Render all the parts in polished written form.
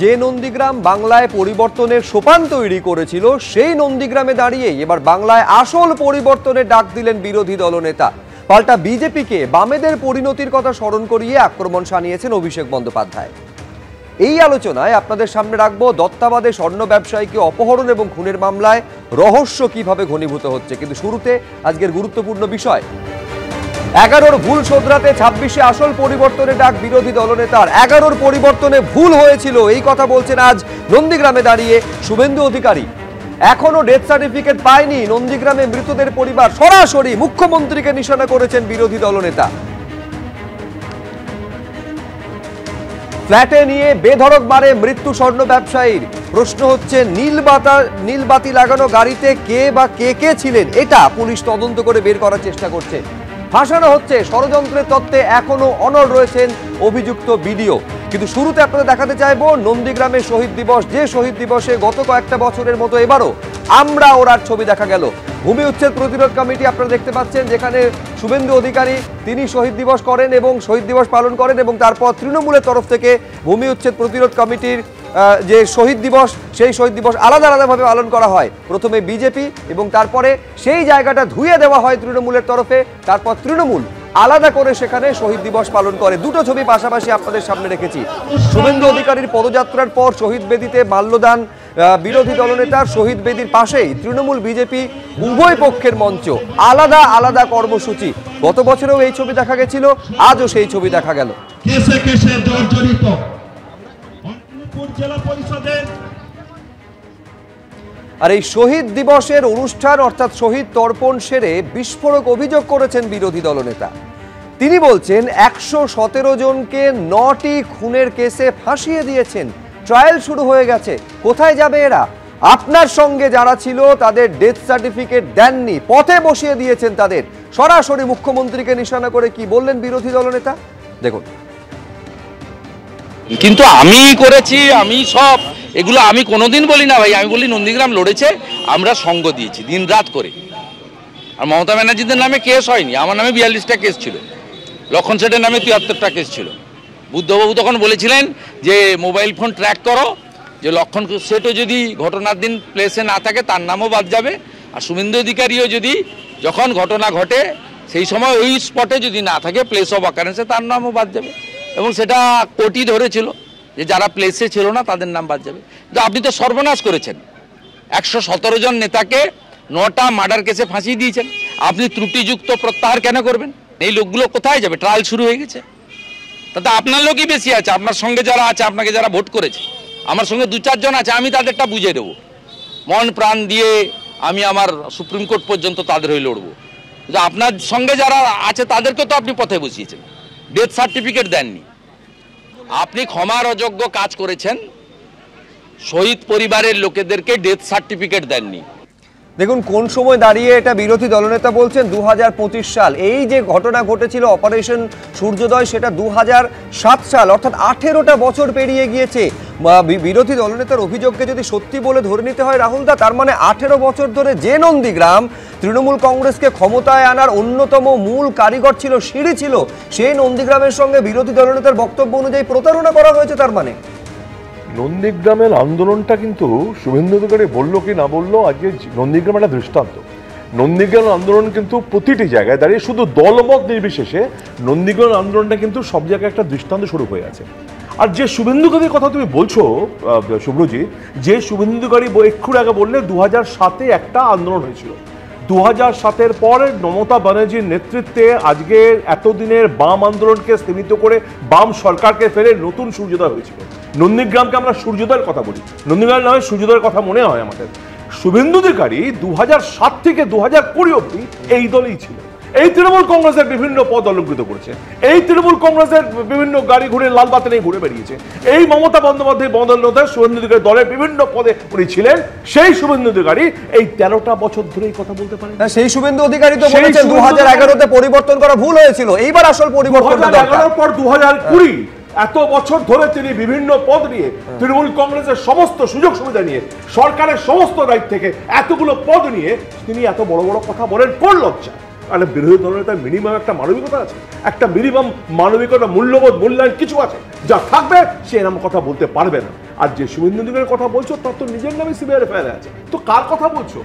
যে নন্দীগ্রাম বাংলায় পরিবর্তনের সোপান তৈরি করেছিল সেই নন্দীগ্রামে দাঁড়িয়ে এবার বাংলায় আসল পরিবর্তনের ডাক দিলেন বিরোধী দলনেতা। পাল্টা বিজেপিকে বামেদের পরিণতির কথা স্মরণ করিয়ে আক্রমণ শানিয়েছেন অভিষেক বন্দ্যোপাধ্যায়। এই আলোচনায় আপনাদের সামনে রাখবো দত্তাবাদে স্বর্ণ ব্যবসায়ীকে অপহরণ এবং খুনের মামলায় রহস্য কিভাবে ঘনীভূত হচ্ছে। কিন্তু শুরুতে আজকের গুরুত্বপূর্ণ বিষয়, 11 ভুল শোধরাতে 26-এ আসল পরিবর্তনের ডাক বিরোধী দলনেতার। 11 পরিবর্তনে ভুল হয়েছিল এই কথা বলছেন আজ নন্দীগ্রামে দাঁড়িয়ে শুভেন্দু অধিকারী। এখনো ডেথ সার্টিফিকেট পায়নি নন্দীগ্রামে মৃতদের পরিবার, সরাসরি মুখ্যমন্ত্রীকে নিশানা করেছেন বিরোধী দলনেতা। ফ্ল্যাটে নিয়ে বেধড়ক মারে মৃত্যু স্বর্ণ ব্যবসায়ীর। প্রশ্ন হচ্ছে নীলবাতি লাগানো গাড়িতে কে বা কে ছিলেন, এটা পুলিশ তদন্ত করে বের করার চেষ্টা করছে। ফাঁসানো হচ্ছে ষড়যন্ত্রের তত্ত্বে এখনো অনড় রয়েছেন অভিযুক্ত বিডিও। কিন্তু শুরুতে আপনাদের দেখাতে চাইবো নন্দীগ্রামে শহীদ দিবস, যে শহীদ দিবসে গত কয়েকটা বছরের মতো এবারও আমরা ওরার ছবি দেখা গেল। ভূমি উচ্ছেদ প্রতিরোধ কমিটি আপনারা দেখতে পাচ্ছেন, যেখানে শুভেন্দু অধিকারী তিনি শহীদ দিবস করেন এবং শহীদ দিবস পালন করেন, এবং তারপর তৃণমূলের তরফ থেকে ভূমি উচ্ছেদ প্রতিরোধ কমিটির যে শহীদ দিবস, সেই শহীদ দিবস আলাদা আলাদাভাবে পালন করা হয়। প্রথমে বিজেপি এবং তারপরে সেই জায়গাটা ধুয়ে দেওয়া হয় তৃণমূলের তরফে, তারপর তৃণমূল আলাদা করে সেখানে শহীদ দিবস পালন করে। দুটো ছবি পাশাপাশি আপনাদের সামনে রেখেছি। শুভেন্দু অধিকারীর পদযাত্রার পর শহীদ বেদিতে মাল্যদান, বিরোধী দলনেতার শহীদ বেদির পাশেই তৃণমূল বিজেপি উভয় পক্ষের মঞ্চ, আলাদা আলাদা কর্মসূচি। গত বছরেও এই ছবি দেখা গেছিল, আজও সেই ছবি দেখা গেল। আর এই শহীদ দিবসের অনুষ্ঠান অর্থাৎ শহীদ তর্পণ সেরে বিস্ফোরক অভিযোগ করেছেন বিরোধী দলনেতা। তিনি বলছেন 117 জনকে 9টি খুনের কেসে ফাঁসিয়ে দিয়েছেন, ট্রায়াল শুরু হয়ে গেছে। কোথায় যাবে এরা? আপনার সঙ্গে যারা ছিল তাদের ডেথ সার্টিফিকেট দেননি, পথে বসিয়ে দিয়েছেন তাদের। সরাসরি মুখ্যমন্ত্রীকে নিশানা করে কি বললেন বিরোধী দলনেতা, দেখুন। কিন্তু আমি করেছি, আমি সব এগুলো আমি কোনোদিন বলি না ভাই। আমি বলি নন্দীগ্রাম লড়েছে, আমরা সঙ্গ দিয়েছি দিন রাত করে। আর মমতা ব্যানার্জিদের নামে কেস হয়নি, আমার নামে 42টা কেস ছিল, লক্ষণ সেটের নামে 73টা কেস ছিল। বুদ্ধবাবু তখন বলেছিলেন যে মোবাইল ফোন ট্র্যাক করো, যে লক্ষণ সেটও যদি ঘটনার দিন প্লেসে না থাকে তার নামও বাদ যাবে, আর শুভেন্দু অধিকারীও যদি যখন ঘটনা ঘটে সেই সময় ওই স্পটে যদি না থাকে প্লেস অফ অকারেন্সে তার নামও বাদ যাবে। এবং সেটা কোর্টই ধরেছিল যে যারা প্লেসে ছিল না তাদের নাম বাদ যাবে। কিন্তু আপনি তো সর্বনাশ করেছেন, 117 জন নেতাকে 9টা মার্ডার কেসে ফাঁসিয়ে দিয়েছেন। আপনি ত্রুটিযুক্ত প্রত্যাহার কেন করবেন? এই লোকগুলো কোথায় যাবে? ট্রায়াল শুরু হয়ে গেছে। তাতে আপনার লোকই বেশি আছে, আপনার সঙ্গে যারা আছে, আপনাকে যারা ভোট করেছে। আমার সঙ্গে 2-4 জন আছে, আমি তাদেরটা বুঝিয়ে দেবো। মন প্রাণ দিয়ে আমি আমার সুপ্রিম কোর্ট পর্যন্ত তাদের হয়ে লড়বো। কিন্তু আপনার সঙ্গে যারা আছে তাদেরকে তো আপনি পথে বসিয়েছেন, ডেথ সার্টিফিকেট দেননি। আপনি ক্ষমার অযোগ্য কাজ করেছেন, শহীদ পরিবারের লোকেদেরকে ডেথ সার্টিফিকেট দেননি। দেখুন কোন সময় দাঁড়িয়ে এটা বিরোধী দলনেতা বলছেন 2025 সাল। এই যে ঘটনা ঘটেছিল অপারেশন সূর্যোদয়, সেটা 2007 সাল, অর্থাৎ 18টা বছর পেরিয়ে গিয়েছে। বিরোধী দলনেতার অভিযোগকে যদি সত্যি বলে ধরে নিতে হয় রাহুল দা, তার মানে 18 বছর ধরে যে নন্দীগ্রাম তৃণমূল কংগ্রেসকে ক্ষমতায় আনার অন্যতম মূল কারিগর ছিল, সিঁড়ি ছিল, সেই নন্দীগ্রামের সঙ্গে বিরোধী দলনেতার বক্তব্য অনুযায়ী প্রতারণা করা হয়েছে। তার মানে নন্দীগ্রামের আন্দোলনটা কিন্তু শুভেন্দু অধিকারী বললো কি না বললো, আজকে নন্দীগ্রাম একটা দৃষ্টান্ত। নন্দীগ্রাম আন্দোলন কিন্তু প্রতিটি জায়গায় দাঁড়িয়ে, শুধু দলমত নির্বিশেষে নন্দীগ্রাম আন্দোলনটা কিন্তু সব জায়গায় একটা দৃষ্টান্ত শুরু হয়ে আছে। আর যে শুভেন্দু অধিকারীর কথা তুমি বলছো শুভ্রজিৎ, যে শুভেন্দু অধিকারী একটু আগে বললে 2007-এ একটা আন্দোলন হয়েছিল। 2007-এর পর মমতা ব্যানার্জির নেতৃত্বে আজকে এতদিনের বাম আন্দোলনকে স্থিমিত করে বাম সরকারকে ফেলে নতুন সূর্যোদয় হয়েছিল। নন্দীগ্রামকে আমরা সূর্যোদয়ের কথা বলি, নন্দীগ্রাম নামে সূর্যোদয়ের কথা মনে হয় আমাদের। শুভেন্দু অধিকারী 2007 থেকে 2020 অবধি এই দলেই ছিল। এই তৃণমূল কংগ্রেসের বিভিন্ন পদ অলঙ্কৃত করেছে, এই তৃণমূল কংগ্রেসের বিভিন্ন গাড়ি ঘুরে লাল বাতি নিয়ে ঘুরে বেরিয়েছে। এই মমতা বন্দ্যোপাধ্যায় বদলতায় শুভেন্দু অধিকারী দলের বিভিন্ন পদে উনি ছিলেন। সেই শুভেন্দু অধিকারী এই 13টা বছর ধরে এই কথা বলতে পারেন। সেই শুভেন্দু অধিকারী তো বলেছেন 2011-তে পরিবর্তন করা ভুল হয়েছিল, এইবার আসল পরিবর্তন। 2011 পর 2020 এত বছর ধরে তিনি বিভিন্ন পদ নিয়ে, তৃণমূল কংগ্রেসের সমস্ত সুযোগ সুবিধা নিয়ে, সরকারের সমস্ত দায়িত্ব থেকে এতগুলো পদ নিয়ে তিনি এত বড় বড় কথা বলেন। কোন লজ্জা? একটা বিরোধী দলের তার মিনিমাম একটা মানবিকতা আছে, একটা মিনিমাম মানবিকতা, মূল্যবোধ, মূল্যায়ন কিছু আছে, যা থাকবে সে এরকম কথা বলতে পারবে না। আর যে শুভেন্দু অধিকারীর কথা বলছো তার তো নিজের নামে সিবিআই এফআইআর আছে, তো কার কথা বলছো?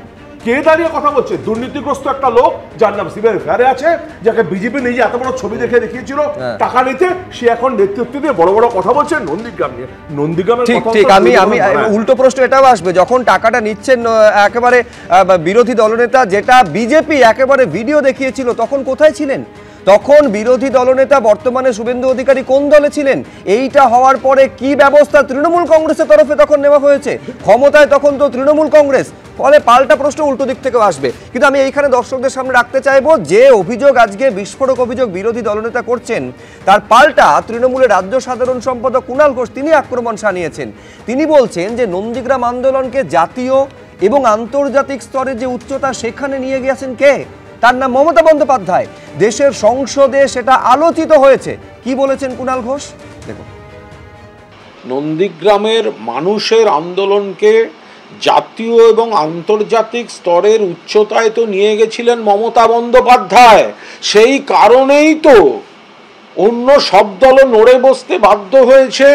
কে দাঁড়িয়ে কথা বলছে? দুর্নীতিগ্রস্ত একটা লোক যার নাম সিবিআই এফআইআর আছে, যাকে বিজেপি নিজে এত বড় ছবি দেখে দেখিয়েছিল টাকা নিতে, সে এখন নেতৃত্ব দিয়ে বড় বড় কথা বলছে নন্দীগ্রাম নিয়ে। নন্দীগ্রামের ঠিক ঠিক, আমি উল্টো প্রশ্ন এটাও আসবে, যখন টাকাটা নিচ্ছেন একেবারে বিরোধী দলনেতা, যেটা বিজেপি একেবারে ভিডিও দেখিয়েছিল, তখন কোথায় ছিলেন? তখন বিরোধী দলনেতা বর্তমানে শুভেন্দু অধিকারী কোন দলে ছিলেন? এইটা হওয়ার পরে কি ব্যবস্থা তৃণমূল কংগ্রেসের তরফে তখন নেওয়া হয়েছে? ক্ষমতায় তখন তো তৃণমূল কংগ্রেস, ফলে পাল্টা প্রশ্ন উল্টো দিক থেকেও আসবে। কিন্তু আমি এইখানে দর্শকদের সামনে রাখতে চাইবো, যে অভিযোগ আজকে বিস্ফোরক অভিযোগ বিরোধী দলনেতা করছেন, তার পাল্টা তৃণমূলের রাজ্য সাধারণ সম্পাদক কুণাল ঘোষ তিনি আক্রমণ শানিয়েছেন। তিনি বলছেন যে নন্দীগ্রাম আন্দোলনকে জাতীয় এবং আন্তর্জাতিক স্তরে যে উচ্চতা সেখানে নিয়ে গিয়েছেন কে? তার নাম মমতা বন্দ্যোপাধ্যায়। দেশের সংসদে সেটা আলোচিত হয়েছে। কি বলেছেন কুণাল ঘোষ দেখুন। নন্দীগ্রামের মানুষের আন্দোলনকে জাতীয় এবং আন্তর্জাতিক স্তরের উচ্চতায় তো নিয়ে গেছিলেন মমতা বন্দ্যোপাধ্যায়। সেই কারণেই তো অন্য সব দলও নড়ে বসতে বাধ্য হয়েছে,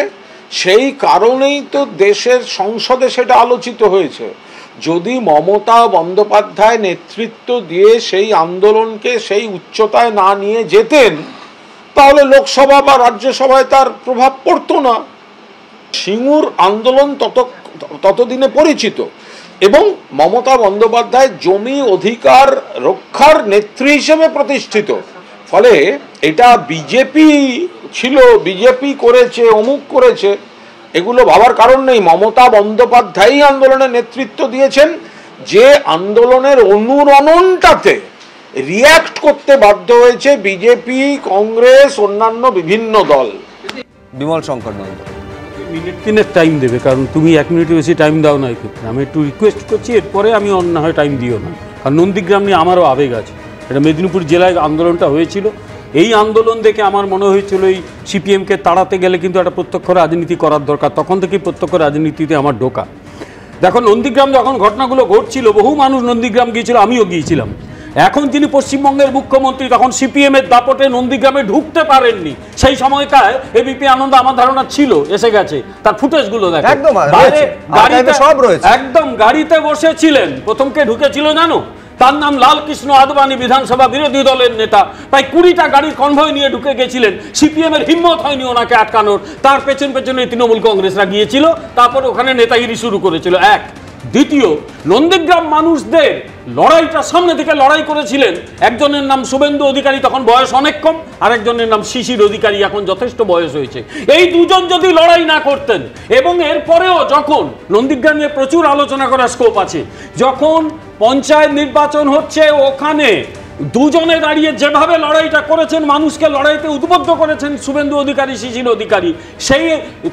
সেই কারণেই তো দেশের সংসদে সেটা আলোচিত হয়েছে। যদি মমতা বন্দ্যোপাধ্যায় নেতৃত্ব দিয়ে সেই আন্দোলনকে সেই উচ্চতায় না নিয়ে যেতেন, তাহলে লোকসভা বা রাজ্যসভায় তার প্রভাব পড়তো না। সিঙ্গুর আন্দোলন ততদিনে পরিচিত, এবং মমতা বন্দ্যোপাধ্যায় জমি অধিকার রক্ষার নেত্রী হিসেবে প্রতিষ্ঠিত। ফলে এটা বিজেপি ছিল, বিজেপি করেছে, অমুক করেছে, এগুলো ভাবার কারণ নেই। মমতা বন্দ্যোপাধ্যায়ই আন্দোলনের নেতৃত্ব দিয়েছেন, যে আন্দোলনের অনুরণনটাতে রিয়্যাক্ট করতে বাধ্য হয়েছে বিজেপি, কংগ্রেস, অন্যান্য বিভিন্ন দল। বিমল শঙ্কর নন্দ মিনিট 3 টাইম দেবে, কারণ তুমি 1 মিনিটের বেশি টাইম দাও না। এক্ষেত্রে আমি একটু রিকোয়েস্ট করছি, এরপরে আমি অন্য হয় টাইম দিও না, কারণ নন্দীগ্রাম নিয়ে আমারও আবেগ আছে। এটা মেদিনীপুর জেলায় আন্দোলনটা হয়েছিল, এই আন্দোলন দেখে আমার মনে হয়েছিল এই সিপিএমকে তাড়াতে গেলে কিন্তু একটা প্রত্যক্ষ রাজনীতি করার দরকার। তখন থেকেই প্রত্যক্ষ রাজনীতিতে আমার ঢোকা। দেখো, নন্দীগ্রাম যখন ঘটনাগুলো ঘটছিল, বহু মানুষ নন্দীগ্রাম গিয়েছিল, আমিও গিয়েছিলাম। এখন যিনি পশ্চিমবঙ্গের মুখ্যমন্ত্রী, তখন সিপিএমের দাপটে নন্দীগ্রামে ঢুকতে পারেননি। সেই সময়কায় এবিপি আনন্দ আমার ধারণা ছিল, এসে গেছে, তার ফুটেজগুলো দেখো, একদম গাড়িতে বসেছিলেন। প্রথম কে ঢুকেছিল জানো? তার নাম লালকৃষ্ণ আদবানি, বিধানসভা বিরোধী দলের নেতা। প্রায় 20টা গাড়ির কনভয় নিয়ে ঢুকে গেছিলেন। সিপিএমের হিম্মত হয়নি ওনাকে আটকানোর। তার পেছনে তৃণমূল কংগ্রেসরা গিয়েছিল, তারপর ওখানে নেতাগিরি শুরু করেছিল। এক। দ্বিতীয়, নন্দীগ্রাম মানুষদের লড়াইটা সামনে থেকে লড়াই করেছিলেন একজনের নাম শুভেন্দু অধিকারী, তখন বয়স অনেক কম, আরেকজনের নাম শিশির অধিকারী, এখন যথেষ্ট বয়স হয়েছে। এই দুজন যদি লড়াই না করতেন, এবং এরপরেও যখন নন্দীগ্রাম নিয়ে প্রচুর আলোচনা করার স্কোপ আছে, যখন পঞ্চায়েত নির্বাচন হচ্ছে, ওখানে দুজনে দাঁড়িয়ে যেভাবে লড়াইটা করেছেন, মানুষকে লড়াইতে উদ্বুদ্ধ করেছেন শুভেন্দু অধিকারী, শিশির অধিকারী, সেই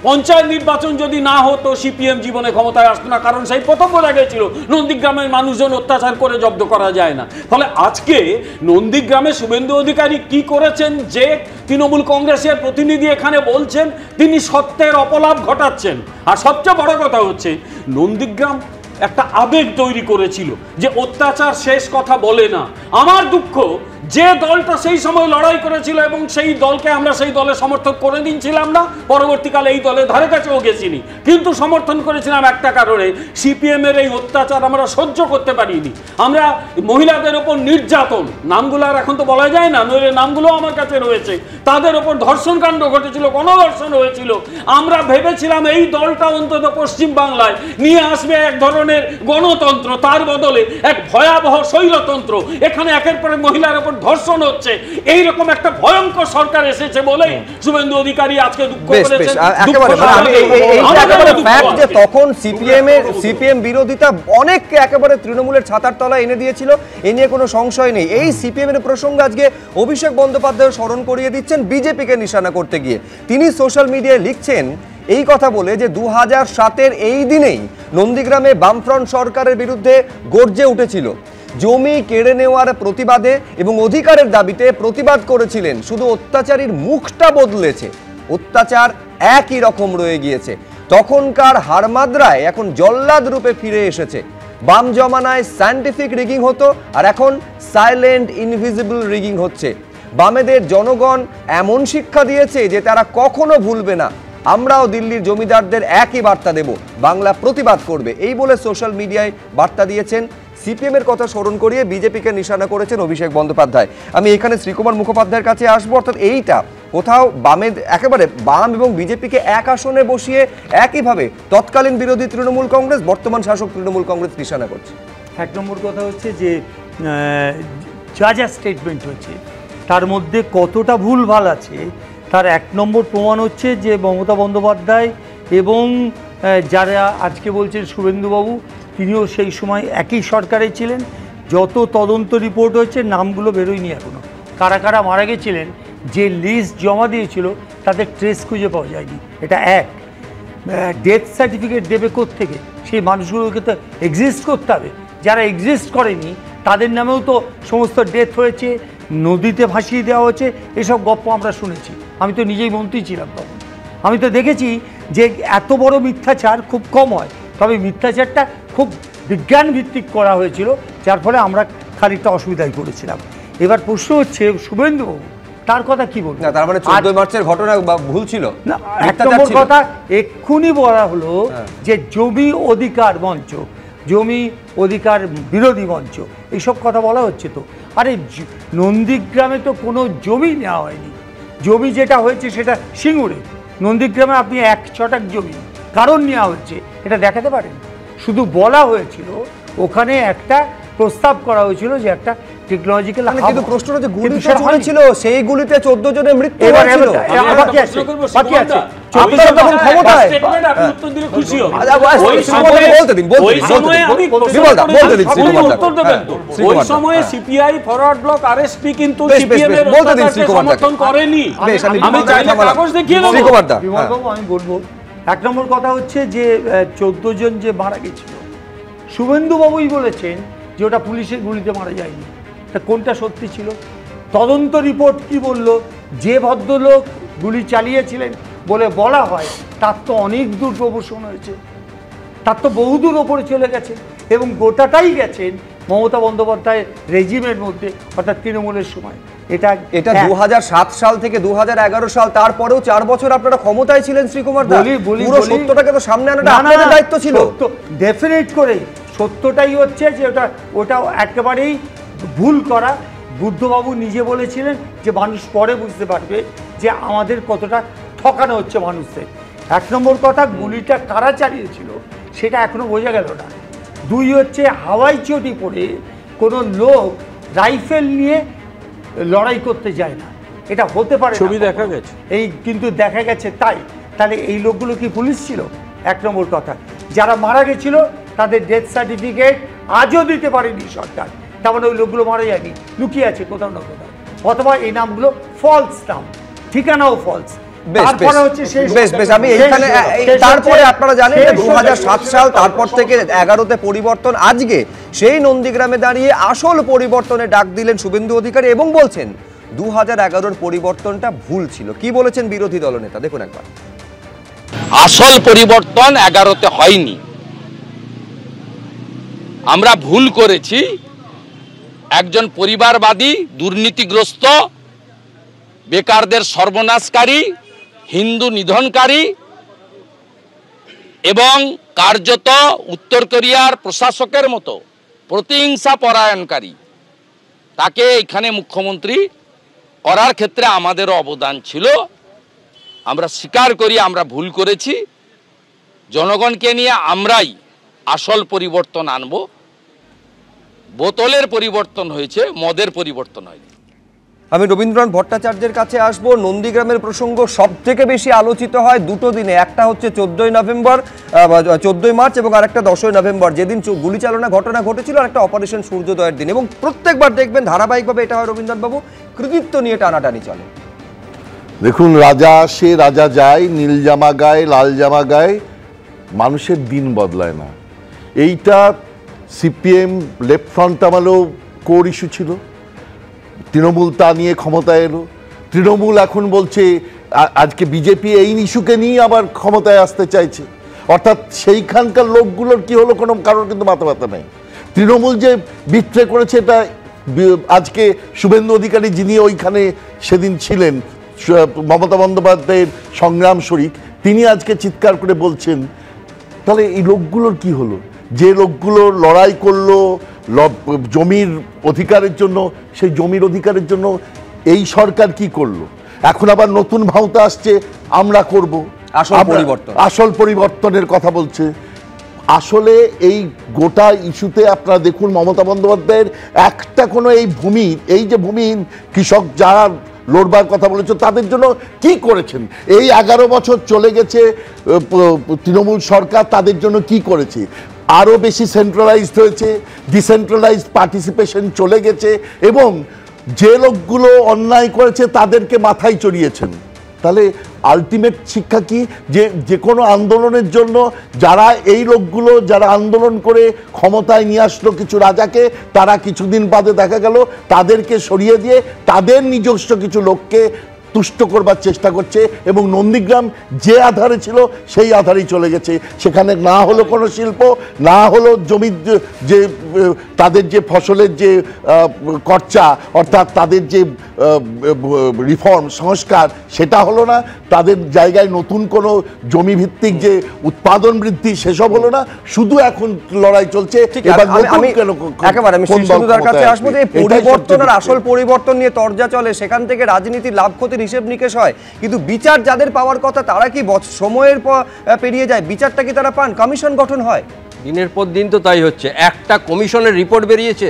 পঞ্চায়েত নির্বাচন যদি না হতো সিপিএম জীবনে ক্ষমতায় আসতো না। কারণ সেই প্রথম বোঝা গেছিল নন্দীগ্রামের মানুষজন অত্যাচার করে জব্দ করা যায় না। ফলে আজকে নন্দীগ্রামে শুভেন্দু অধিকারী কি করেছেন, যে তৃণমূল কংগ্রেসের প্রতিনিধি এখানে বলছেন তিনি সত্যের অপলাপ ঘটাচ্ছেন। আর সবচেয়ে বড় কথা হচ্ছে, নন্দীগ্রাম একটা আবেগ তৈরি করেছিল যে অত্যাচার শেষ কথা বলে না। আমার দুঃখ, যে দলটা সেই সময় লড়াই করেছিল এবং সেই দলকে আমরা সেই দলে সমর্থন করে দিয়েছিলাম না, পরবর্তীকালে এই দলের ধারে কাছেও গেছিনি, কিন্তু সমর্থন করেছিলাম একটা কারণে, সিপিএম এর এই অত্যাচার আমরা সহ্য করতে পারিনি। আমরা মহিলাদের ওপর নির্যাতন, নামগুলো আর এখন তো বলা যায় না, নইলে নামগুলো আমার কাছে রয়েছে, তাদের ওপর ধর্ষণ কাণ্ড ঘটেছিল, গণধর্ষণ হয়েছিল। আমরা ভেবেছিলাম এই দলটা অন্তত পশ্চিম বাংলায় নিয়ে আসবে এক ধরনের গণতন্ত্র, তার বদলে এক ভয়াবহ শৈলতন্ত্র। এখানে একের পর মহিলার ওপর ধর্ষণ হচ্ছে, এইরকম একটা ভয়ঙ্কর সরকার এসেছে বলে শুভেন্দু অধিকারী আজকে দুঃখ করেছেন। তখন সিপিএম বিরোধিতা অনেককে একেবারে তৃণমূলের ছাতার তলায় এনে দিয়েছিল, এ নিয়ে কোনো সংশয় নেই। এই সিপিএম এর প্রসঙ্গ আজকে অভিষেক বন্দ্যোপাধ্যায় স্মরণ করিয়ে দিচ্ছেন বিজেপিকে নিশানা করতে গিয়ে। তিনি সোশ্যাল মিডিয়ায় লিখছেন এই কথা বলে যে 2007-এর এই দিনেই নন্দীগ্রামে বামফ্রন্ট সরকারের বিরুদ্ধে গর্জে উঠেছিল, জমি কেড়ে নেওয়ার প্রতিবাদে এবং অধিকারের দাবিতে প্রতিবাদ করেছিলেন। শুধু অত্যাচারীর মুখটা বদলেছে, অত্যাচার একই রকম রয়ে গিয়েছে। তখনকার হারমাদরায় এখন জল্লাদ রূপে ফিরে এসেছে। বাম জমানায় সায়েন্টিফিক রিগিং হতো, আর এখন সাইলেন্ট ইনভিজিবল রিগিং হচ্ছে। বামেদের জনগণ এমন শিক্ষা দিয়েছে যে তারা কখনো ভুলবে না। আমরাও দিল্লির জমিদারদের একই বার্তা দেব, বাংলা প্রতিবাদ করবে, এই বলে সোশ্যাল মিডিয়ায় বার্তা দিয়েছেন। সিপিএম এর কথা স্মরণ করিয়ে বিজেপিকে নিশানা করেছেন অভিষেক বন্দ্যোপাধ্যায়। আমি এখানে শ্রীকুমার মুখোপাধ্যায়ের কাছে আসবো। অর্থাৎ এইটা কোথাও বামের একেবারে বাম এবং বিজেপিকে এক আসনে বসিয়ে একইভাবে তৎকালীন বিরোধী তৃণমূল কংগ্রেস, বর্তমান শাসক তৃণমূল কংগ্রেস নিশানা করছে। এক নম্বর কথা হচ্ছে যে যা যা স্টেটমেন্ট হচ্ছে তার মধ্যে কতটা ভুলভাল আছে তার এক নম্বর প্রমাণ হচ্ছে যে মমতা বন্দ্যোপাধ্যায় এবং যারা আজকে বলছেন শুভেন্দুবাবু, তিনিও সেই সময় একই সরকারে ছিলেন। যত তদন্ত রিপোর্ট হচ্ছে নামগুলো বেরোয়নি এখনও, কারা কারা মারা গেছিলেন, যে লিস্ট জমা দিয়েছিল তাদের ট্রেস খুঁজে পাওয়া যায়নি। এটা এক। ডেথ সার্টিফিকেট দেবে কোত্থেকে? সেই মানুষগুলোকে তো এক্সিস্ট করতে হবে। যারা এক্সিস্ট করেনি তাদের নামেও তো সমস্ত ডেথ হয়েছে, নদীতে ভাসিয়ে দেওয়া হচ্ছে, এসব গল্প আমরা শুনেছি। আমি তো নিজেই মন্ত্রী ছিলাম তখন, আমি তো দেখেছি যে এত বড় মিথ্যাচার খুব কম হয়, তবে মিথ্যাচারটা খুব বিজ্ঞান ভিত্তিক করা হয়েছিল, যার ফলে আমরা খানিকটা অসুবিধায় পড়েছিলাম। এবার প্রশ্ন হচ্ছে শুভেন্দুবাবু তার কথা কি বলবো? তার মানে 14 মার্চের ঘটনা ভুল ছিল না। এক নম্বর কথা এক্ষুনি বলা হলো যে জমি অধিকার মঞ্চ, জমি অধিকার বিরোধী মঞ্চ, এইসব কথা বলা হচ্ছে। তো আরে নন্দীগ্রামে তো কোনো জমি নেওয়া হয়নি। জমি যেটা হয়েছে সেটা সিঙ্গুরে। নন্দীগ্রামে আপনি 1 ছটাক জমি কারণ নেওয়া হচ্ছে এটা দেখাতে পারেন? শুধু বলা হয়েছিল ওখানে একটা প্রস্তাব করা হয়েছিল যে একটা টেকনোলজিক্যাল, কিন্তু প্রশ্নটা যে গুলি চলেছিল সেই গুলিতে 14 জনের মৃত্যু হয়েছিল। বাকি আছে আপনারা তখন ক্ষমতায়। আপনি উত্তর দিলে খুশি হব। বলতে দিন, ওই সময় আমি বলতে দিন, উত্তর দেবেন তো। ওই সময় সিপিআই ফরওয়ার্ড ব্লক আরএসপি কিন্তু সিপিএম এর সমর্থন করেনি। আমি চাইলে কাগজ দেখিয়ে দেব। বিমলবাবু আমি বলবো, এক নম্বর কথা হচ্ছে যে 14 জন যে মারা গেছিল, শুভেন্দুবাবুই বলেছেন যে ওটা পুলিশের গুলিতে মারা যায়নি। তা কোনটা সত্যি ছিল? তদন্ত রিপোর্ট কি বলল? যে ভদ্রলোক গুলি চালিয়েছিলেন বলে বলা হয় তার তো অনেক দূর প্রমোশন হয়েছে, তার তো বহুদূর ওপরে চলে গেছে, এবং গোটাটাই গেছেন মমতা বন্দ্যোপাধ্যায়ের রেজিমের মধ্যে, অর্থাৎ তৃণমূলের সময়। এটা 2007 সাল থেকে 2011 সাল, তারপরেও 4 বছর আপনারা ক্ষমতায় ছিলেন শ্রীকুমার দা। পুরো সত্যটাকে তো সামনে আনাটা আপনাদের দায়িত্ব ছিল। ডেফিনেট করে সত্যটাই হচ্ছে যে ওটা একেবারেই ভুল করা। বুদ্ধবাবু নিজে বলেছিলেন যে মানুষ পরে বুঝতে পারবে যে আমাদের কতটা ঠকানো হচ্ছে মানুষদের। এক নম্বর কথা, গুলিটা কারা চালিয়েছিল সেটা এখনো বোঝা গেল না। 2 হচ্ছে হাওয়াই চটি পড়ে কোনো লোক রাইফেল নিয়ে লড়াই করতে যায় না, এটা হতে পারে। ছবি দেখা গেছে, এই কিন্তু দেখা গেছে তাই। তাহলে এই লোকগুলো কি পুলিশ ছিল? এক নম্বর কথা। যারা মারা গেছিল তাদের ডেথ সার্টিফিকেট আজও দিতে পারেনি সরকার, তার মানে ওই লোকগুলো মারা যায়নি, লুকিয়ে আছে কোথাও না কোথাও, অথবা এই নামগুলো ফলস নাম, ঠিকানাও ফলস। তারপরে আপনারা জানেন 2007 সাল, তারপর থেকে 11তে পরিবর্তন। আজকে সেই নন্দীগ্রামে দাঁড়িয়ে আসল পরিবর্তনে ডাক দিলেন শুভেন্দু অধিকারী এবং বলছেন 2011-র পরিবর্তনটা ভুল ছিল। কি বলেছেন বিরোধী দলনেতা, দেখুন একবার। আসল পরিবর্তন 11তে হয়নি, আমরা ভুল করেছি। একজন পরিবারবাদী, দুর্নীতিগ্রস্ত, বেকারদের সর্বনাশকারী, হিন্দু নিধনকারী এবং কার্যত উত্তর কোরিয়ার প্রশাসকের মতো প্রতিহিংসা পরায়ণকারী, তাকে এখানে মুখ্যমন্ত্রী করার ক্ষেত্রে আমাদেরও অবদান ছিল। আমরা স্বীকার করি আমরা ভুল করেছি। জনগণকে নিয়ে আমরাই আসল পরিবর্তন আনব। বোতলের পরিবর্তন হয়েছে, মদের পরিবর্তন হয়নি। আমি রবীন্দ্রনাথ ভট্টাচার্যের কাছে আসবো। নন্দীগ্রামের প্রসঙ্গ সব থেকে বেশি আলোচিত হয় 2টো দিনে, একটা হচ্ছে 14 মার্চ এবং আরেকটা 10 নভেম্বর, যেদিন গুলি চালনা ঘটনা ঘটেছিল, আর একটা অপারেশন সূর্যোদয়ের দিন। এবং প্রত্যেকবার দেখবেন ধারাবাহিকভাবে এটা হয় রবীন্দ্রনাথবাবু, কৃতিত্ব নিয়ে টানাটানি চলে। দেখুন, রাজা আসে রাজা যায়, নীল জামা গায়ে লাল জামা গায়ে, মানুষের দিন বদলায় না। এইটা সিপিএম লেফট ফ্রন্ট আমলেও কোর ইস্যু ছিল, তৃণমূল তা নিয়ে ক্ষমতায় এলো। তৃণমূল এখন বলছে, আজকে বিজেপি এই ইস্যুকে নিয়ে আবার ক্ষমতায় আসতে চাইছে। অর্থাৎ সেইখানকার লোকগুলোর কি হলো কোনো কারোর কিন্তু মাথা ব্যথা নেই। তৃণমূল যে বিট্রে করেছে এটা আজকে শুভেন্দু অধিকারী যিনি ওইখানে সেদিন ছিলেন মমতা বন্দ্যোপাধ্যায়ের সংগ্রাম শরিক, তিনি আজকে চিৎকার করে বলছেন তাহলে এই লোকগুলোর কি হলো? যে লোকগুলো লড়াই করলো জমির অধিকারের জন্য, সেই জমির অধিকারের জন্য এই সরকার কি করলো? এখন আবার নতুন ভাওতা আসছে আমরা করব আসল পরিবর্তনের কথা বলছে। আসলে এই গোটা ইস্যুতে আপনারা দেখুন মমতা বন্দ্যোপাধ্যায়ের একটা কোনো এই ভূমির, এই যে ভূমিহীন কৃষক যারা লড়বার কথা বলেছে তাদের জন্য কি করেছেন? এই 11 বছর চলে গেছে তৃণমূল সরকার, তাদের জন্য কি করেছে? আরও বেশি সেন্ট্রালাইজড হয়েছে, ডিসেন্ট্রালাইজড পার্টিসিপেশন চলে গেছে, এবং যে লোকগুলো অন্যায় করেছে তাদেরকে মাথায় চড়িয়েছেন। তাহলে আলটিমেট শিক্ষা কি? যে কোনো আন্দোলনের জন্য যারা এই লোকগুলো যারা আন্দোলন করে ক্ষমতায় নিয়ে আসলো কিছু রাজাকে, তারা কিছুদিন বাদে দেখা গেল তাদেরকে সরিয়ে দিয়ে তাদের নিজস্ব কিছু লোককে তুষ্ট করবার চেষ্টা করছে, এবং নন্দীগ্রাম যে আধারে ছিল সেই আধারেই চলে গেছে। সেখানে না হলো কোনো শিল্প, না হলো জমির যে তাদের যে ফসলের যে খরচা, অর্থাৎ তাদের যে রিফর্ম সংস্কার, সেটা হলো না। তাদের জায়গায় নতুন কোনো জমি ভিত্তিক যে উৎপাদন বৃদ্ধি সেসব হলো না। শুধু এখন লড়াই চলছে আসল পরিবর্তন নিয়ে তরজা চলে, সেখান থেকে রাজনীতির লাভ ক্ষতির হিসেব নিকেশ হয়, কিন্তু বিচার যাদের পাওয়ার কথা তারা কি সময়ের পেরিয়ে যায়? বিচারটা কি তারা পান? কমিশন গঠন হয় দিনের পর দিন, তো তাই হচ্ছে। একটা কমিশনের রিপোর্ট বেরিয়েছে,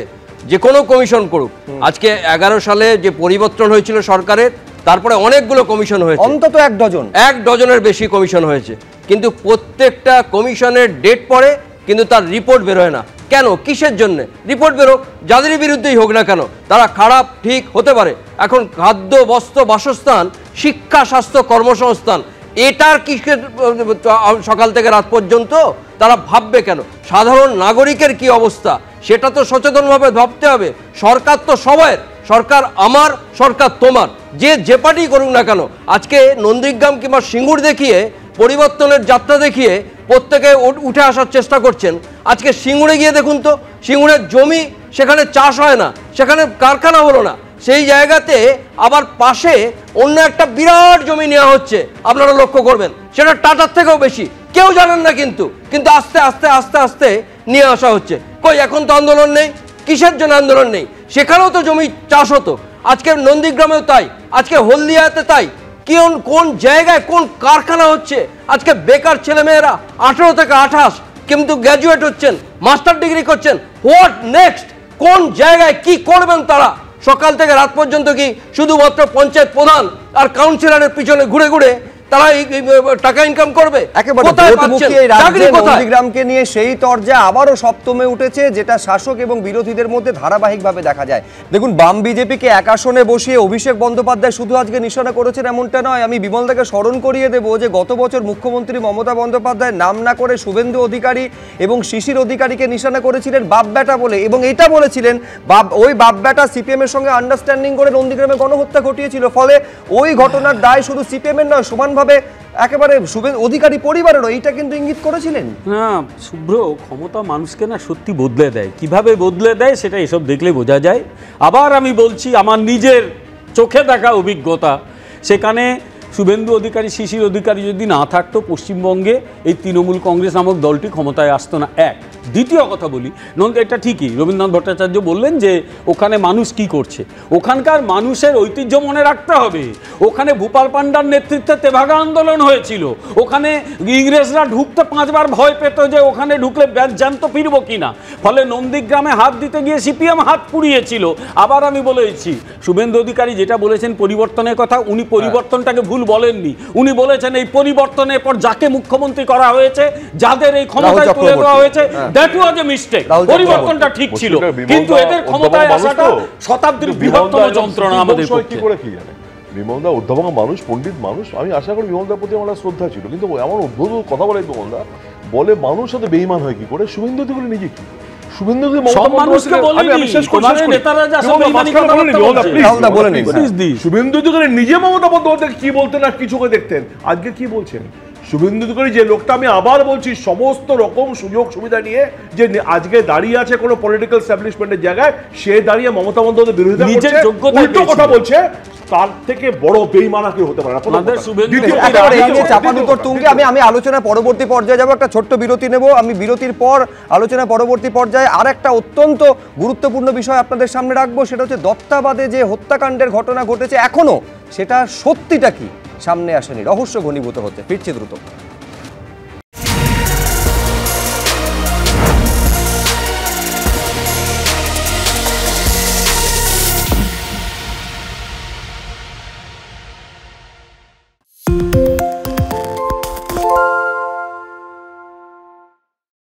যে কোনো কমিশন করুক। আজকে 11 সালে যে পরিবর্তন হয়েছিল সরকারের, তারপরে অনেকগুলো কমিশন হয়েছে, অন্তত 1 ডজনের বেশি কমিশন হয়েছে, কিন্তু প্রত্যেকটা কমিশনের ডেট পড়ে কিন্তু তার রিপোর্ট বেরোয় না। কেন? কিসের জন্য? রিপোর্ট বেরোক, যাদেরই বিরুদ্ধেই হোক না কেন, তারা খারাপ ঠিক হতে পারে। এখন খাদ্য, বস্ত্র, বাসস্থান, শিক্ষা, স্বাস্থ্য, কর্মসংস্থান, এটার কিসের সকাল থেকে রাত পর্যন্ত তারা ভাববে কেন? সাধারণ নাগরিকের কি অবস্থা সেটা তো সচেতনভাবে ভাবতে হবে। সরকার তো সবার, সরকার আমার, সরকার তোমার, যে পার্টি করুক না কেন। আজকে নন্দীগ্রাম কিংবা সিঙ্গুর দেখিয়ে, পরিবর্তনের যাত্রা দেখিয়ে প্রত্যেকে উঠে আসার চেষ্টা করছেন। আজকে সিঙ্গুরে গিয়ে দেখুন তো, সিঙ্গুরের জমি, সেখানে চাষ হয় না, সেখানে কারখানা হলো না, সেই জায়গাতে আবার পাশে অন্য একটা বিরাট জমি নেওয়া হচ্ছে, আপনারা লক্ষ্য করবেন, সেটা টাটার থেকেও বেশি, কেউ জানেন না, কিন্তু আস্তে আস্তে আস্তে আস্তে নিয়ে আসা হচ্ছে। কই এখন তো আন্দোলন নেই, কিসের জন্য আন্দোলন নেই? সেখানেও তো জমি চাষ হতো, আজকে নন্দীগ্রামেও তাই, আজকে হলদিয়াতে তাই। কোন জায়গায় কোন কারখানা হচ্ছে? আজকে বেকার ছেলেমেয়েরা 18 থেকে 28 কিন্তু গ্র্যাজুয়েট হচ্ছেন, মাস্টার ডিগ্রি করছেন। What next? কোন জায়গায় কি করবেন তারা? সকাল থেকে রাত পর্যন্ত কি শুধুমাত্র পঞ্চায়েত প্রধান আর কাউন্সিলরের পিছনে ঘুরে ঘুরে তারা টাকা ইনকাম করবে? নন্দীগ্রামকে নিয়ে সেই তরজা আবারও সপ্তমে উঠেছে, যেটা শাসক এবং বিরোধীদের মধ্যে ধারাবাহিকভাবে দেখা যায়। দেখুন, বাম বিজেপিকে এক আসনে বসিয়ে অভিষেক বন্দ্যোপাধ্যায় শুধু আজকে নিশানা করেছেন এমনটা নয়। আমি বিমলদাকে স্মরণ করিয়ে দেবো যে গত বছর মুখ্যমন্ত্রী মমতা বন্দ্যোপাধ্যায় নাম না করে শুভেন্দু অধিকারী এবং শিশির অধিকারীকে নিশানা করেছিলেন বাপ বেটা বলে, এবং এটা বলেছিলেন ওই বাপ বেটা সিপিএম এর সঙ্গে আন্ডারস্ট্যান্ডিং করে নন্দীগ্রামে গণহত্যা ঘটিয়েছিল। ফলে ওই ঘটনার দায় শুধু সিপিএম এর নয়, সমানভাবে একেবারে শুভেন্দু অধিকারী পরিবারেরও, এইটা কিন্তু ইঙ্গিত করেছিলেন। না শুভ্র, ক্ষমতা মানুষকে না সত্যি বদলে দেয়, কিভাবে বদলে দেয় সেটা এসব দেখলে বোঝা যায়। আবার আমি বলছি, আমার নিজের চোখে দেখা অভিজ্ঞতা, সেখানে শুভেন্দু অধিকারী, শিশির অধিকারী যদি না থাকতো, পশ্চিমবঙ্গে এই তৃণমূল কংগ্রেস নামক দলটি ক্ষমতায় আসতো না। এক। দ্বিতীয় কথা বলি, এটা ঠিকই রবীন্দ্রনাথ ভট্টাচার্য বললেন যে ওখানে মানুষ কি করছে, ওখানকার মানুষের ঐতিহ্য মনে রাখতে হবে। ওখানে ভূপাল পান্ডার নেতৃত্বে তেভাগা আন্দোলন হয়েছিল, ওখানে ইংরেজরা ঢুকতে 5 বার ভয় পেত যে ওখানে ঢুকলে জ্যান্ত ফিরবো কিনা, ফলে নন্দীগ্রামে হাত দিতে গিয়ে সিপিএম হাত পুড়িয়েছিল। আবার আমি বলেছি, শুভেন্দু অধিকারী যেটা বলেছেন পরিবর্তনের কথা, উনি পরিবর্তনটাকে ভুল বলেননি। উনি বলেছেন এই পরিবর্তনের পর যাকে মুখ্যমন্ত্রী করা হয়েছে, যাদের এই ক্ষমতায় তুলে দেওয়া হয়েছে, দ্যাট ওয়াজ এ মিস্টেক। পরিবর্তনটা ঠিক ছিল, কিন্তু এদের ক্ষমতায় আসাটা শতাব্দীর বৃহত্তম যন্ত্রণা আমাদের পক্ষে। বিমলদা অধ্যাপক মানুষ, পণ্ডিত মানুষ, আমি আশা করি বিমলদার প্রতি আমার শ্রদ্ধা ছিল, কিন্তু এমন অদ্ভুত কথা বলে বিমলদা, বলে মানুষ সাথে বেঈমান হয় কি করে? শুভেন্দু অধিকারী নিজে কি? শুভেন্দু অধিকারী নিজে মমতা বন্দ্যোপাধ্যায় কি বলতেন আর কিছু দেখতেন, আজকে কি বলছেন? শুভেন্দু অধিকারী যে লোকটা, আমি আবার বলছি, সমস্ত রকম সুযোগ সুবিধা নিয়ে যে আজকে দাঁড়িয়ে আছে কোনো পলিটিক্যাল এস্টাবলিশমেন্টের জায়গায়, সে দাঁড়িয়ে মমতা বন্দ্যোপাধ্যায়ের বিরোধিতা নিজের করছে, যোগ্যতা উল্টো কথা পেয়েছিল। বলছে। তার থেকে বড় বেইমানা কেউ হতে পারে না। প্রথম আমাদের কথা। শুভেন্দু দ্বিতীয় অধিকারী কথা, একেবারে এই নিয়ে দ্বিতীয় চাপানুতোর কথা, তুঙ্গে আমি আলোচনার পরবর্তী পর্যায়ে যাব। একটা ছোট্ট বিরতি নেব। আমি বিরতির পর আলোচনার পরবর্তী পর্যায়ে আর একটা অত্যন্ত গুরুত্বপূর্ণ বিষয় আপনাদের সামনে রাখবো, সেটা হচ্ছে দত্তাবাদে যে হত্যাকাণ্ডের ঘটনা ঘটেছে এখনো সেটা সত্যিটা কি সামনে আসেনি, রহস্য ঘনীভূত হচ্ছে। ফিরছে দ্রুত।